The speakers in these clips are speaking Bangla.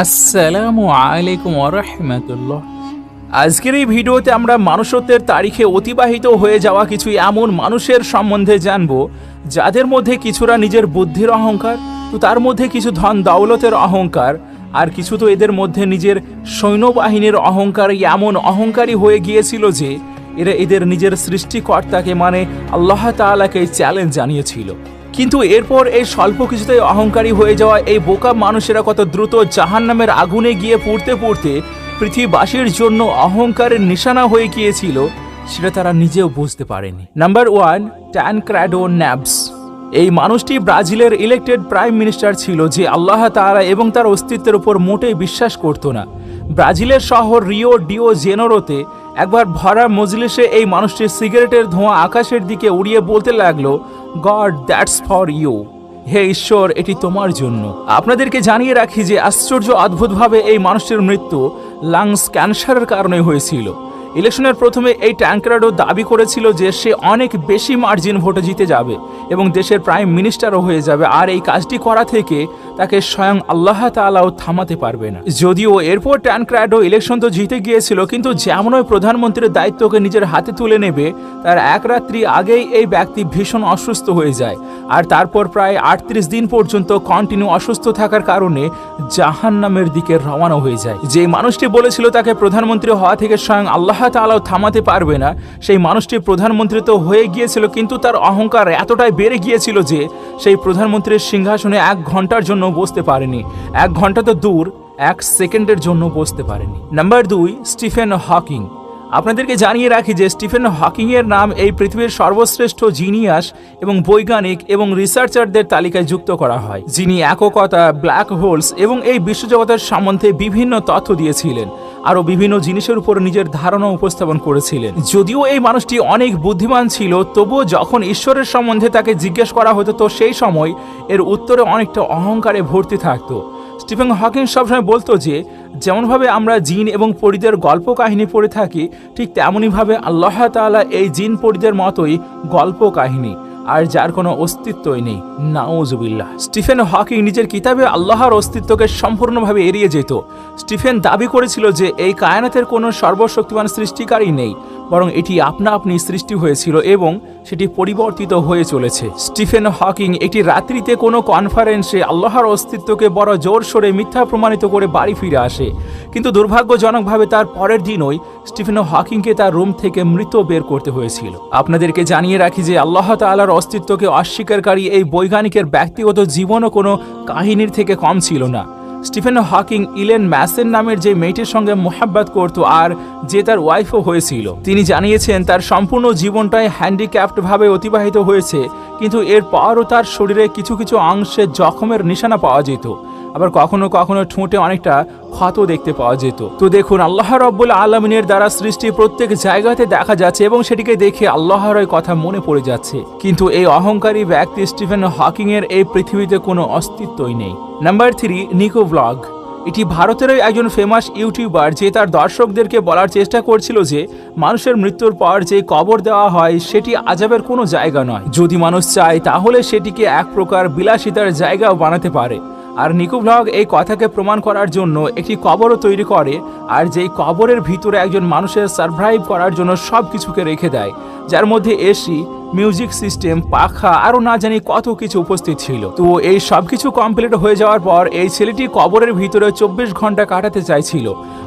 আসসালামু আলাইকুম ওয়া রাহমাতুল্লাহ। আজকের এই ভিডিওতে আমরা মানুষত্বের তারিখে অতিবাহিত হয়ে যাওয়া কিছু এমন মানুষের সম্বন্ধে জানব যাদের মধ্যে কিছুরা নিজের বুদ্ধির অহংকার, তো তার মধ্যে কিছু ধন দৌলতের অহংকার, আর কিছু তো এদের মধ্যে নিজের সৈন্যবাহিনীর অহংকার এমন অহংকারী হয়ে গিয়েছিল যে এরা এদের নিজের সৃষ্টিকর্তাকে মানে আল্লাহ তাআলাকে চ্যালেঞ্জ জানিয়েছিল। কিন্তু এরপর এই স্বল্প কিছুতেই অহংকারী হয়ে যাওয়া এই বোকা মানুষেরা কত দ্রুত জাহান্নামের আগুনে গিয়ে পুড়তে পুড়তে পৃথিবীবাসীর জন্য অহংকারের নিশানা হয়ে গিয়েছিল, সেটা তারা নিজেও বুঝতে পারেনি। নাম্বার 1, ট্যানক্রেডো ন্যাবস। এই মানুষটি ব্রাজিলের ইলেক্টেড প্রাইম মিনিস্টার ছিল যে আল্লাহ তাআলা এবং তার অস্তিত্বের উপর মোটেই বিশ্বাস করত না। ব্রাজিলের শহর রিও ডিও জেনেরোতে একবার ভরা মজলিসে এই মানুষটি সিগারেটের ধোঁয়া আকাশের দিকে উড়িয়ে বলতে লাগলো, গড দ্যাটস ফর ইউ, হে ঈশ্বর এটি তোমার জন্য। আপনাদেরকে জানিয়ে রাখি যে আশ্চর্য অদ্ভুতভাবে এই মানুষটির মৃত্যু লাংস ক্যান্সারের কারণে হয়েছিল। ইলেকশনের প্রথমে এই ট্যানক্রেডো দাবি করেছিল যে সে অনেক বেশি মার্জিন ভোটে জিতে যাবে এবং দেশের প্রাইম মিনিস্টারও হয়ে যাবে, আর এই কাজটি করা থেকে তাকে স্বয়ং আল্লাহ তাআলাও থামাতে পারবে না। যদিও এরপর ট্যানক্রেডো ইলেকশন তো জিতে গিয়েছিল, কিন্তু যেমনই প্রধানমন্ত্রীর দায়িত্বকে নিজের হাতে তুলে নেবে তার এক রাত্রি আগেই এই ব্যক্তি ভীষণ অসুস্থ হয়ে যায়, আর তারপর প্রায় 38 দিন পর্যন্ত কন্টিনিউ অসুস্থ থাকার কারণে জাহান্নামের দিকে রওনা হয়ে যায়। যে মানুষটি বলেছিল তাকে প্রধানমন্ত্রী হওয়া থেকে স্বয়ং আল্লাহ তাআলাও থামাতে পারবে না, সেই মানুষটি প্রধানমন্ত্রী তো হয়ে গিয়েছিল, কিন্তু তার অহংকার এতটাই বেড়ে গিয়েছিল যে সেই প্রধানমন্ত্রীর সিংহাসনে 1 ঘন্টার জন্য বসতে পারেনি। 1 ঘন্টা তো দূর, 1 সেকেন্ডের জন্য বসতে পারেনি। Number 2, Stephen Hawking. আপনাদেরকে জানিয়ে রাখি যে স্টিফেন হকিং এর নাম এই পৃথিবীর সর্বশ্রেষ্ঠ জিনিয়াস এবং বৈজ্ঞানিক এবং রিসার্চারদের তালিকায় যুক্ত করা হয়, যিনি এককতা, ব্ল্যাক হোলস এবং এই বিশ্বজগতের সম্বন্ধে বিভিন্ন তথ্য দিয়েছিলেন, আরও বিভিন্ন জিনিসের উপর নিজের ধারণা উপস্থাপন করেছিলেন। যদিও এই মানুষটি অনেক বুদ্ধিমান ছিল, তবুও যখন ঈশ্বরের সম্বন্ধে তাকে জিজ্ঞেস করা হতো তো সেই সময় এর উত্তরে অনেকটা অহংকারে ভর্তি থাকতো। স্টিফেন হকিং সবসময় বলতো যে যেমনভাবে আমরা জিন এবং পরীদের গল্প কাহিনী পড়ে থাকি, ঠিক তেমনইভাবে আল্লাহ তাআলা এই জিন পরীদের মতোই গল্প কাহিনী, আর যার কোনো অস্তিত্বই নেই। নাউজুবিল্লাহ। স্টিফেন হকিং নিজের কিতাবে আল্লাহর অস্তিত্বকে সম্পূর্ণভাবে এড়িয়ে যেত। স্টিফেন দাবি করেছিল যে এই কায়নাতের কোনো সর্বশক্তিমান সৃষ্টিকারী নেই, বরং এটি আপনা আপনি সৃষ্টি হয়েছিল এবং সেটি পরিবর্তিত হয়ে চলেছে। স্টিফেন হকিং একটি রাত্রিতে কোনো কনফারেন্সে আল্লাহর অস্তিত্বকে বড় জোর সোরে মিথ্যা প্রমাণিত করে বাড়ি ফিরে আসে, কিন্তু দুর্ভাগ্যজনকভাবে তার পরের দিনই স্টিফেন হকিংকে তার রুম থেকে মৃত বের করতে হয়েছিল। আপনাদেরকে জানিয়ে রাখি যে আল্লাহ তাআলার অস্তিত্বকে অস্বীকারী এই বৈজ্ঞানিকের ব্যক্তিগত জীবনও কোনো কাহিনীর থেকে কম ছিল না। স্টিফেন হকিং ইলেন ম্যাসেন নামের যে মেয়েটির সঙ্গে মোহাব্বত করত আর যে তার ওয়াইফও হয়েছিল, তিনি জানিয়েছেন তার সম্পূর্ণ জীবনটাই হ্যান্ডিক্যাপ্ট ভাবে অতিবাহিত হয়েছে, কিন্তু এরপরও তার শরীরে কিছু কিছু অংশে জখমের নিশানা পাওয়া যেত, আবার কখনো কখনো ঠোঁটে অনেকটা ক্ষত দেখতে পাওয়া যেত। তো দেখুন, আল্লাহ রাব্বুল আলামিনের দ্বারা সৃষ্টি প্রত্যেক জায়গাতে দেখা যাচ্ছে এবং সেটিকে দেখে আল্লাহর কথা মনে পড়ে যাচ্ছে, কিন্তু এই অহংকারী ব্যক্তি স্টিফেন হকিং এর এই পৃথিবীতে কোনো অস্তিত্বই নেই। নাম্বার 3, নিকো ব্লগ। এটি ভারতেরই একজন ফেমাস ইউটিউবার যে তার দর্শকদেরকে বলার চেষ্টা করছিল যে মানুষের মৃত্যুর পর যে কবর দেওয়া হয় সেটি আযাবের কোনো জায়গা নয়, যদি মানুষ চায় তাহলে সেটিকে এক প্রকার বিলাসিতার জায়গাও বানাতে পারে। আর নিকো ব্লগ এই কথাকে প্রমাণ করার জন্য একটি কবরও তৈরি করে, আর যেই কবরের ভিতরে একজন মানুষের সারভাইভ করার জন্য সব কিছুকে রেখে দেয়, যার মধ্যে এসি, মিউজিক সিস্টেম, পাখা, আরও না জানি কত কিছু উপস্থিত ছিল। তো এই সব কিছু কমপ্লিট হয়ে যাওয়ার পর এই ছেলেটি কবরের ভিতরে 24 ঘন্টা কাটাতে চাইছিল,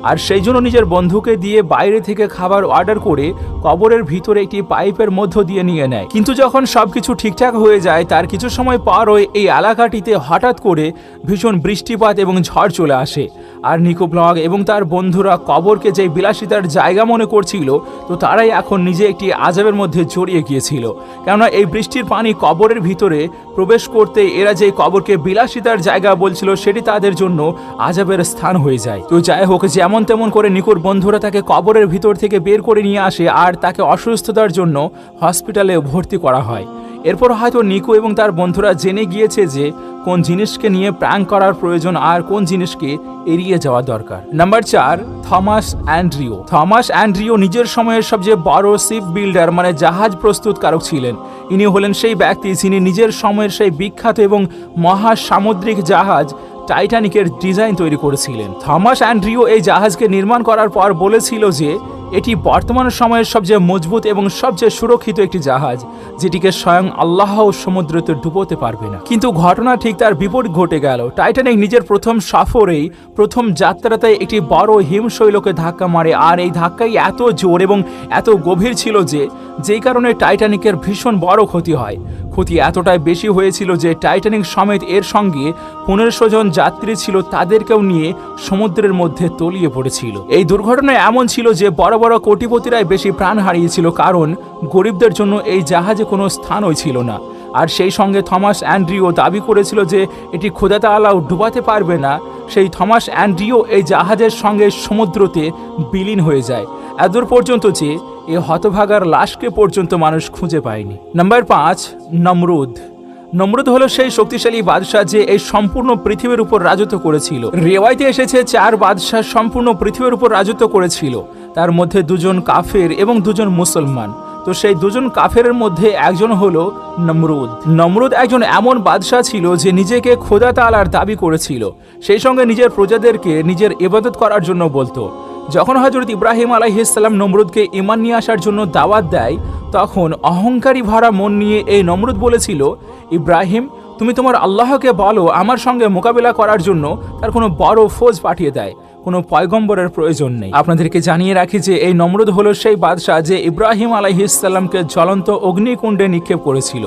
আর সেই জন্য নিজের বন্ধুকে দিয়ে বাইরে থেকে খাবার অর্ডার করে কবরের ভিতরে একটি পাইপের মধ্য দিয়ে নিয়ে নেয়। কিন্তু যখন সবকিছু ঠিকঠাক হয়ে যায় তার কিছু সময় পরই এই এলাকাটিতে হঠাৎ করে ভীষণ বৃষ্টিপাত এবং ঝড় চলে আসে, আর নিকো ব্লগ এবং তার বন্ধুরা কবরকে যে বিলাসিতার জায়গা মনে করছিল, তো তারাই এখন নিজে একটি আযাবের মধ্যে জড়িয়ে গিয়েছিল, কেননা এই বৃষ্টির পানি কবরের ভিতরে প্রবেশ করতে এরা যে কবরকে বিলাসিতার জায়গা বলছিল সেটি তাদের জন্য আযাবের স্থান হয়ে যায়। তো যাই হোক, যেমন তেমন করে নিকোর বন্ধুরা তাকে কবরের ভিতর থেকে বের করে নিয়ে আসে আর তাকে অসুস্থতার জন্য হসপিটালে ভর্তি করা হয়। এরপর হয়তো নিকো এবং তার বন্ধুরা জেনে গিয়েছে যে কোন জিনিসকে নিয়ে প্র্যাঙ্ক করার প্রয়োজন আর কোন জিনিসকে এড়িয়ে যাওয়া দরকার। Number 4, Thomas Andrew. Thomas Andrew নিজের সময়ের সবচেয়ে বড় শিপ বিল্ডার মানে জাহাজ প্রস্তুতকারক ছিলেন। ইনি হলেন সেই ব্যক্তি যিনি নিজের সময়ের সেই বিখ্যাত এবং মহাসামুদ্রিক জাহাজ টাইটানিকের ডিজাইন তৈরি করেছিলেন। থমাস অ্যান্ড্রিউ এই জাহাজকে নির্মাণ করার পর বলেছিল যে এটি বর্তমান সময়ের সবচেয়ে মজবুত এবং সবচেয়ে সুরক্ষিত একটি জাহাজ, যেটিকে স্বয়ং আল্লাহ সমুদ্রতে ডুবোতে পারবে না। কিন্তু ঘটনা ঠিক তার বিপরীত ঘটে গেল। টাইটানিক নিজের প্রথম সফরেই, প্রথম যাত্রাতে একটি বড় হিমশৈলকে ধাক্কা মারে, আর এই ধাক্কাই এত জোর এবং এত গভীর ছিল যেই কারণে টাইটানিকের ভীষণ বড় ক্ষতি হয়। ক্ষতি এতটাই বেশি হয়েছিল যে টাইটানিক সমেত এর সঙ্গে 1500 জন যাত্রী ছিল, তাদেরকেও নিয়ে সমুদ্রের মধ্যে তলিয়ে পড়েছিল। এই দুর্ঘটনা এমন ছিল যে বড় বড় কোটিপতিরাই বেশি প্রাণ হারিয়েছিল, কারণ গরিবদের জন্য এই জাহাজে কোনো স্থানই ছিল না। আর সেই সঙ্গে থমাস অ্যান্ড্রিউ দাবি করেছিল যে এটি খোদা তাআলাও ডুবাতে পারবে না। সেই থমাস অ্যান্ড্রিউ এই জাহাজের সঙ্গে সমুদ্রতে বিলীন হয়ে যায়, এদূর পর্যন্ত যে এই হতভাগার লাশকে পর্যন্ত মানুষ খুঁজে পায়নি। নাম্বার 5, নমরুদ। নমরুদ হলো সেই শক্তিশালী বাদশাহ যে এই সম্পূর্ণ পৃথিবীর উপর রাজত্ব করেছিল। রেওয়ায়তে এসেছে 4 বাদশাহ সম্পূর্ণ পৃথিবীর উপর রাজত্ব করেছিল, তার মধ্যে 2 জন কাফের এবং 2 জন মুসলমান। তো সেই 2 জন কাফেরের মধ্যে একজন হলো নমরুদ। নমরুদ একজন এমন বাদশাহ ছিল যে নিজেকে খোদা তাআলার দাবি করেছিল, সেই সঙ্গে নিজের প্রজাদেরকে নিজের ইবাদত করার জন্য বলতো। যখন হযরত ইব্রাহিম আলাইহিস সালাম নমরুদকে ঈমান নিয়ে আসার জন্য দাওয়াত দেয়, তখন অহংকারী ভরা মন নিয়ে এই নমরুদ বলেছিল, ইব্রাহিম, তুমি তোমার আল্লাহকে বলো আমার সঙ্গে মোকাবিলা করার জন্য তার কোনো বড় ফৌজ পাঠিয়ে দেয়, কোনো পয়গম্বরের প্রয়োজন নেই। আপনাদেরকে জানিয়ে রাখি যে এই নমরুদ হলো সেই বাদশাহ যে ইব্রাহিম আলাইহিস সালামকে জ্বলন্ত অগ্নিকুণ্ডে নিক্ষেপ করেছিল।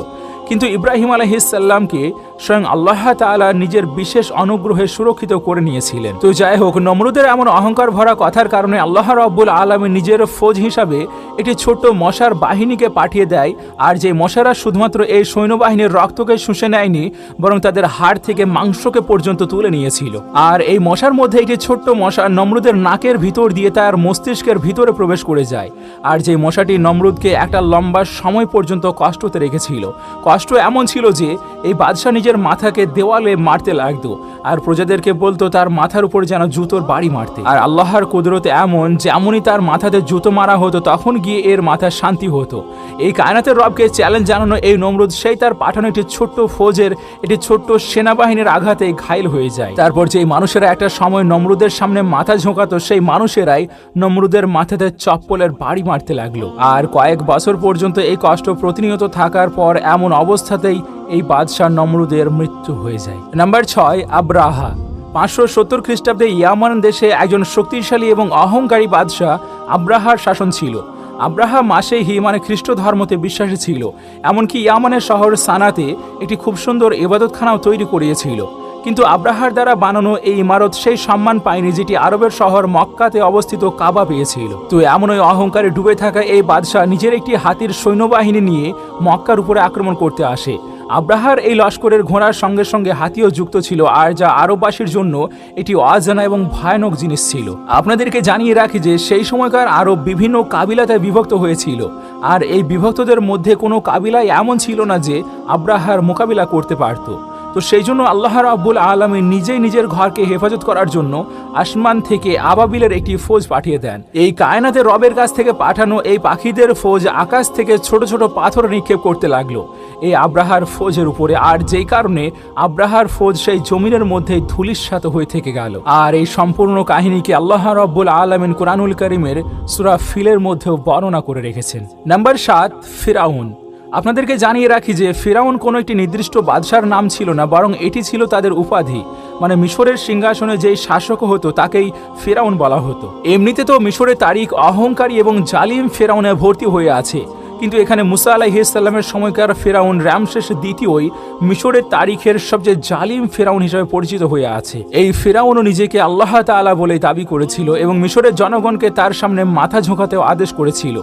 কিন্তু ইব্রাহিম আলাইহিস সালামকে স্বয়ং আল্লাহ তাআলা নিজের বিশেষ অনুগ্রহে সুরক্ষিত করে নিয়েছিলেন। তো যাই হোক, নমরুদের এমন অহংকার ভরা কথার কারণে আল্লাহ রাব্বুল আলামিন নিজের ফৌজ হিসাবে একটি ছোট্ট মশার বাহিনীকে পাঠিয়ে দেয়। আর যে মশারা শুধুমাত্র এই সৈন্যবাহিনীর রক্তকে শুষে নেয়নি, বরং তাদের হাড় থেকে মাংসকে পর্যন্ত তুলে নিয়েছিল। আর এই মশার মধ্যে একটি ছোট্ট মশা নমরুদের নাকের ভিতর দিয়ে তার মস্তিষ্কের ভিতরে প্রবেশ করে যায়। আর যে মশাটি নমরুদকে একটা লম্বা সময় পর্যন্ত কষ্টতে রেখেছিল। কষ্ট এমন ছিল যে এই বাদশাহ নিজের মাথাকে দেওয়ালে মারতে লাগতো, আর প্রজাদেরকে বলতো তার মাথার উপর যেন জুতোর বাড়ি মারতে। আর আল্লাহর কুদরত এমন, যেমনই তার মাথাতে জুতো মারা হতো তখন গিয়ে এর মাথা শান্তি হতো। এই কায়নাতের রবকে চ্যালেঞ্জ জানানো এই নমরুদ সেই তার পাঠানো একটি ছোট্ট ফৌজের, একটি ছোট্ট সেনাবাহিনীর আঘাতে ঘায়েল হয়ে যায়। তারপর যেই মানুষেরা একটা সময় নমরুদের সামনে মাথা ঝোঁকাতো, সেই মানুষেরাই নমরুদের মাথাতে চপ্পলের বাড়ি মারতে লাগলো। আর কয়েক বছর পর্যন্ত এই কষ্ট প্রতিনিয়ত থাকার পর এমন অবস্থাতেই এই বাদশাহ নমরুদের মৃত্যু হয়ে যায়। নাম্বার 6, আব্রাহা। 570 খ্রিস্টাব্দে ইয়ামান দেশে একজন শক্তিশালী এবং অহংকারী বাদশাহ আব্রাহার শাসন ছিল। আব্রাহা মাসেহি মানে খ্রিস্ট ধর্মতে বিশ্বাসী ছিল। এমনকি ইয়ামানের শহর সানাতে একটি খুব সুন্দর ইবাদতখানাও তৈরি করিয়েছিল। কিন্তু আব্রাহার দ্বারা বানানো এই ইমারত সেই সম্মান পায়নি যেটি আরবের শহর মক্কাতে অবস্থিত কাবা পেয়েছিল। তো এমনই অহংকারে ডুবে থাকা এই বাদশাহ নিজের একটি হাতির সৈন্যবাহিনী নিয়ে মক্কার উপরে আক্রমণ করতে আসে। আব্রাহার এই লস্করের ঘোড়ার সঙ্গে সঙ্গে হাতিও যুক্ত ছিল, আর যা আরববাসীর জন্য এটি অজানা এবং ভয়ানক জিনিস ছিল। আপনাদেরকে জানিয়ে রাখি যে সেই সময়কার আরব বিভিন্ন কাবিলাতে বিভক্ত হয়েছিল, আর এই বিভক্তদের মধ্যে কোনো কাবিলাই এমন ছিল না যে আব্রাহার মোকাবিলা করতে পারত। তো সেই জন্য আল্লাহ রাব্বুল আলামিন নিজেই নিজের ঘরকে হেফাজত করার জন্য আসমান থেকে আবাবিলের একটি ফৌজ পাঠিয়ে দেন। এই কায়নাতে রবের কাছ থেকে পাঠানো এই পাখিদের ফৌজ আকাশ থেকে ছোট ছোট পাথর নিক্ষেপ করতে লাগলো এই আব্রাহার ফৌজের উপরে, আর যেই কারণে আব্রাহার ফৌজ সেই জমিনের মধ্যে ধূলিসাৎ হয়ে থেকে গেল। আর এই সম্পূর্ণ কাহিনীকে আল্লাহ রাব্বুল আলামিন কুরআনুল কারীমের সূরা ফিলের মধ্যেও বর্ণনা করে রেখেছেন। নাম্বার 7, ফিরাউন। আপনাদেরকে জানিয়ে রাখি যে ফিরাউন কোনো একটি নির্দিষ্ট বাদশার নাম ছিল না, বরং এটি ছিল তাদের উপাধি। মানে মিশরের সিংহাসনে যেই শাসক হতো তাকেই ফিরাউন বলা হতো। এমনিতে তো মিশরের তারিখ অহংকারী এবং জালিম ফিরাউনে ভর্তি হয়ে আছে, কিন্তু এখানে মুসা আলাইহিস সালামের সময়কার ফিরাউন রামশেষ দ্বিতীয়ই মিশরের তারিখের সবচেয়ে জালিম ফিরাউন হিসেবে পরিচিত হয়ে আছে। এই ফিরাউনও নিজেকে আল্লাহ তাআলা বলে দাবি করেছিল এবং মিশরের জনগণকে তার সামনে মাথা ঝোঁকাতেও আদেশ করেছিল।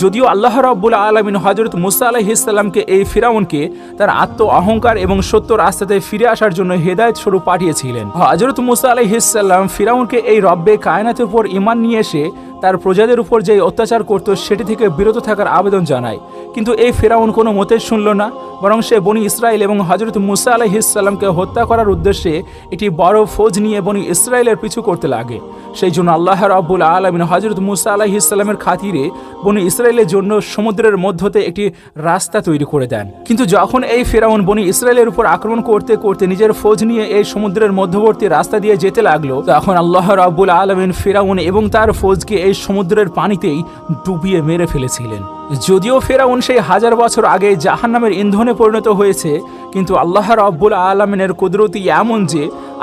যদিও আল্লাহ রাব্বুল আলামিন হযরত মুসা আলাইহিস সালামকে এই ফিরাউনকে তার আত্ম অহংকার এবং সত্য রাস্তাতে ফিরে আসার জন্য হেদায়েত স্বরূপ পাঠিয়েছিলেন। হযরত মুসা আলাইহিস সালাম ফিরাউনকে এই রব্বে কায়নাতের উপর ঈমান নিয়ে এসে তার প্রজাদের উপর যে অত্যাচার করত সেটি থেকে বিরত থাকার আবেদন জানায়। কিন্তু এই ফিরাউন কোনো মতে শুনল না, বরং সে বনি ইসরায়েল এবং হযরত মুসা আলাইহিস সালামকে হত্যা করার উদ্দেশ্যে একটি বড় ফৌজ নিয়ে বনি ইসরায়েলের পিছু করতে লাগে। সেই জন্য আল্লাহ রাব্বুল আলামিন হযরত মুসা আলাইহিস সালামের খাতিরে বনি ইসরায়েলের জন্য সমুদ্রের মধ্যতে একটি রাস্তা তৈরি করে দেন। কিন্তু যখন এই ফেরাউন বনি ইসরায়েলের উপর আক্রমণ করতে করতে নিজের ফৌজ নিয়ে এই সমুদ্রের মধ্যবর্তী রাস্তা দিয়ে যেতে লাগলো, তখন আল্লাহ রাব্বুল আলামিন ফেরাউন এবং তার ফৌজকে এই সমুদ্রের পানিতেই ডুবিয়ে মেরে ফেলেছিলেন। যদিও ফেরাউন সেই 1000 বছর আগে জাহান্নামের ইন্ধনে পরিণত হয়েছে, কিন্তু আল্লাহ রাব্বুল আলামিনের কুদরতি এমন যে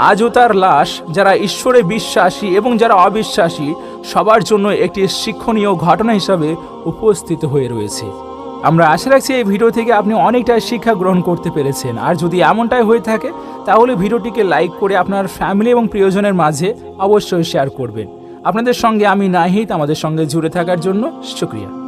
আজও তার লাশ যারা ঈশ্বরে বিশ্বাসী এবং যারা অবিশ্বাসী সবার জন্য একটি শিক্ষণীয় ঘটনা হিসাবে উপস্থিত হয়ে রয়েছে। আমরা আশা রাখছি এই ভিডিও থেকে আপনি অনেকটাই শিক্ষা গ্রহণ করতে পেরেছেন। আর যদি এমনটাই হয়ে থাকে তাহলে ভিডিওটিকে লাইক করে আপনার ফ্যামিলি এবং প্রিয়জনের মাঝে অবশ্যই শেয়ার করবেন। আপনাদের সঙ্গে আমি নাহিদ, আমাদের সঙ্গে জুড়ে থাকার জন্য শুকরিয়া।